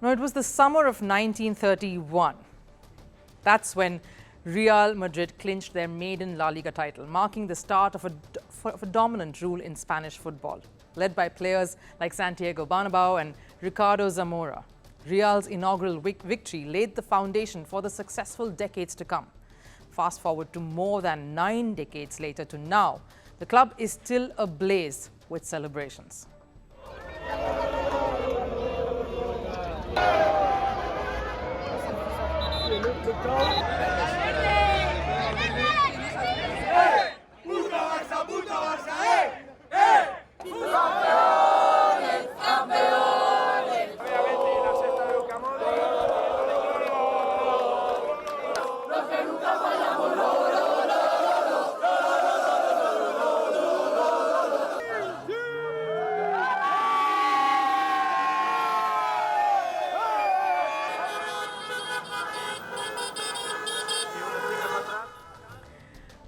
No, it was the summer of 1931. That's when Real Madrid clinched their maiden La Liga title, marking the start of a dominant rule in Spanish football. Led by players like Santiago Bernabeu and Ricardo Zamora, Real's inaugural victory laid the foundation for the successful decades to come. Fast forward to more than 9 decades later to now, the club is still ablaze with celebrations.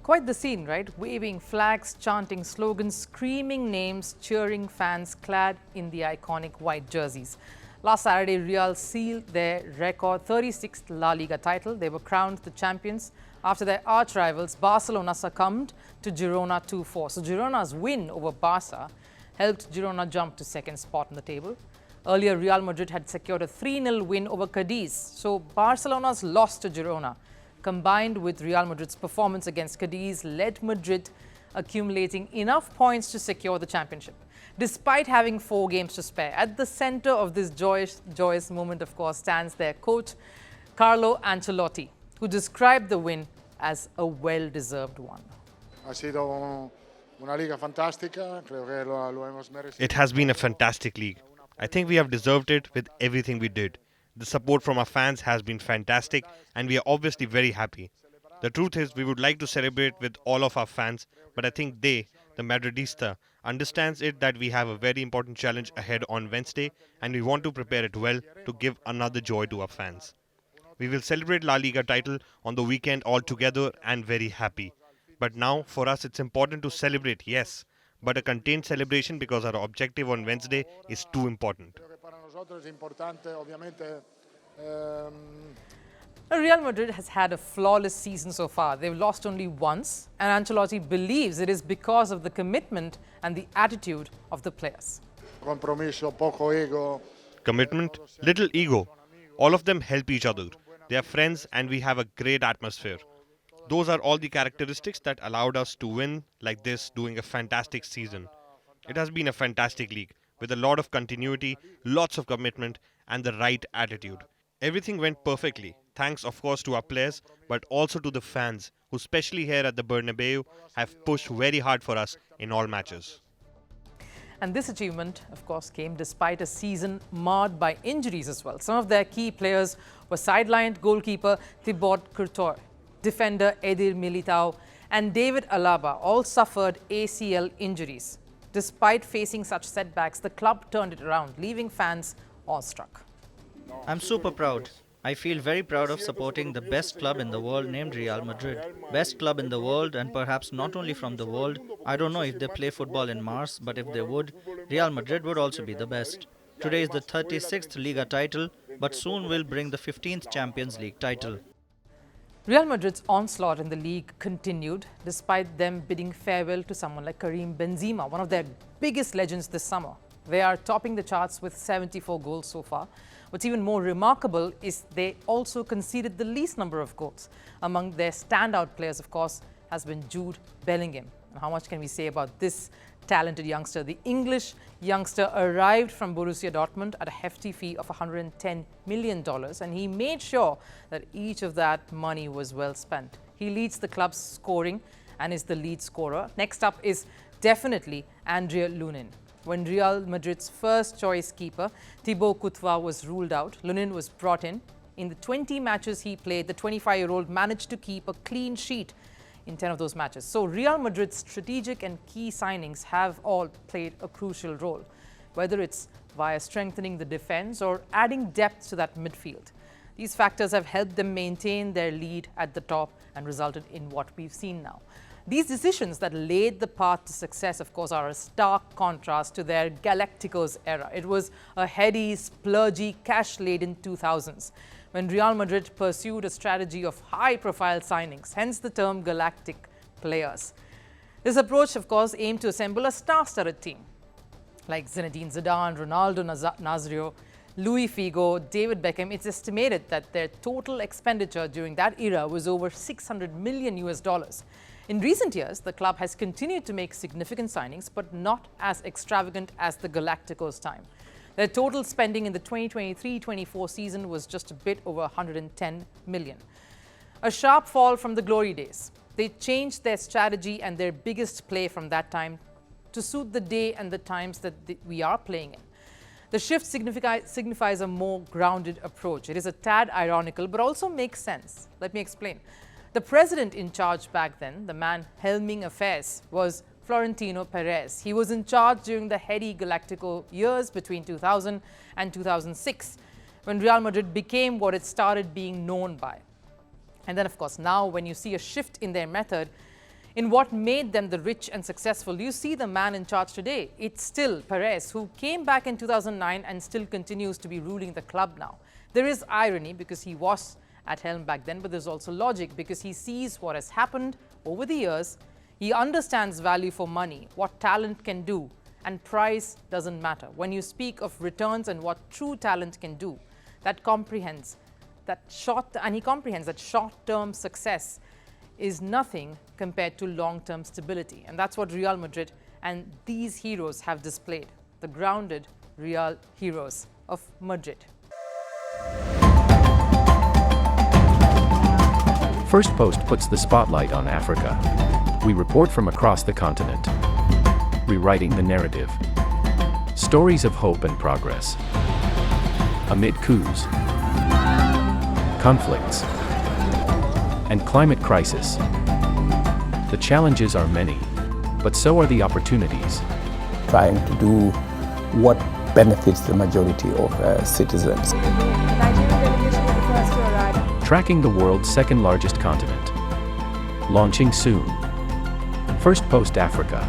Quite the scene, right? Waving flags, chanting slogans, screaming names, cheering fans clad in the iconic white jerseys. Last Saturday, Real sealed their record 36th La Liga title. They were crowned the champions after their arch rivals Barcelona succumbed to Girona 2-4. So Girona's win over Barca helped Girona jump to second spot on the table. Earlier, Real Madrid had secured a 3-0 win over Cadiz. So Barcelona's loss to Girona, combined with Real Madrid's performance against Cadiz, led Madrid accumulating enough points to secure the championship, despite having 4 games to spare. At the center of this joyous moment, of course, stands their coach, Carlo Ancelotti, who described the win as a well-deserved one. It has been a fantastic league. I think we have deserved it with everything we did. The support from our fans has been fantastic and we are obviously very happy. The truth is we would like to celebrate with all of our fans, but I think they, the Madridista, understands it that we have a very important challenge ahead on Wednesday and we want to prepare it well to give another joy to our fans. We will celebrate La Liga title on the weekend all together and very happy. But now for us it's important to celebrate, yes, but a contained celebration because our objective on Wednesday is too important. Real Madrid has had a flawless season so far. They've lost only once, and Ancelotti believes it is because of the commitment and the attitude of the players. Commitment, little ego. All of them help each other. They are friends and we have a great atmosphere. Those are all the characteristics that allowed us to win like this, doing a fantastic season. It has been a fantastic league with a lot of continuity, lots of commitment and the right attitude. Everything went perfectly, thanks of course to our players, but also to the fans, who especially here at the Bernabeu have pushed very hard for us in all matches. And this achievement, of course, came despite a season marred by injuries as well. Some of their key players were sidelined: goalkeeper Thibaut Courtois, defender Eder Militao and David Alaba all suffered ACL injuries. Despite facing such setbacks, the club turned it around, leaving fans awestruck. I'm super proud. I feel very proud of supporting the best club in the world named Real Madrid. Best club in the world, and perhaps not only from the world. I don't know if they play football in Mars, but if they would, Real Madrid would also be the best. Today is the 36th Liga title, but soon will bring the 15th Champions League title. Real Madrid's onslaught in the league continued, despite them bidding farewell to someone like Karim Benzema, one of their biggest legends this summer. They are topping the charts with 74 goals so far. What's even more remarkable is they also conceded the least number of goals. Among their standout players, of course, has been Jude Bellingham. And how much can we say about this talented youngster? The English youngster arrived from Borussia Dortmund at a hefty fee of $110 million, and he made sure that each of that money was well spent. He leads the club's scoring and is the lead scorer. Next up is definitely Andre Lunin. When Real Madrid's first choice keeper, Thibaut Courtois, was ruled out, Lunin was brought in. In the 20 matches he played, the 25-year-old managed to keep a clean sheet in 10 of those matches. So Real Madrid's strategic and key signings have all played a crucial role, whether it's via strengthening the defense or adding depth to that midfield. These factors have helped them maintain their lead at the top and resulted in what we've seen now. These decisions that laid the path to success, of course, are a stark contrast to their Galacticos era. It was a heady, splurgy, cash-laden 2000s, when Real Madrid pursued a strategy of high-profile signings, hence the term galactic players. This approach, of course, aimed to assemble a star-studded team, like Zinedine Zidane, Ronaldo Nazario, Luis Figo, David Beckham. It's estimated that their total expenditure during that era was over $600 million. In recent years, the club has continued to make significant signings, but not as extravagant as the Galacticos time. Their total spending in the 2023-24 season was just a bit over $110 million. A sharp fall from the glory days. They changed their strategy and their biggest play from that time to suit the day and the times that we are playing in. The shift signifies a more grounded approach. It is a tad ironical, but also makes sense. Let me explain. The president in charge back then, the man helming affairs, was Florentino Perez. He was in charge during the heady Galactico years between 2000 and 2006, when Real Madrid became what it started being known by. And then, of course, now when you see a shift in their method, in what made them the rich and successful, you see the man in charge today. It's still Perez, who came back in 2009 and still continues to be ruling the club now. There is irony because he was at helm back then, but there's also logic because he sees what has happened over the years. He understands value for money, what talent can do, and price doesn't matter. When you speak of returns and what true talent can do, that comprehends that short-term success is nothing compared to long-term stability. And that's what Real Madrid and these heroes have displayed, the grounded Real heroes of Madrid. Firstpost puts the spotlight on Africa. We report from across the continent, rewriting the narrative. Stories of hope and progress. Amid coups, conflicts, and climate crisis. The challenges are many, but so are the opportunities. Trying to do what benefits the majority of citizens. Nigerian delegation will be first to arrive. Tracking the world's second largest continent. Launching soon. Firstpost Africa.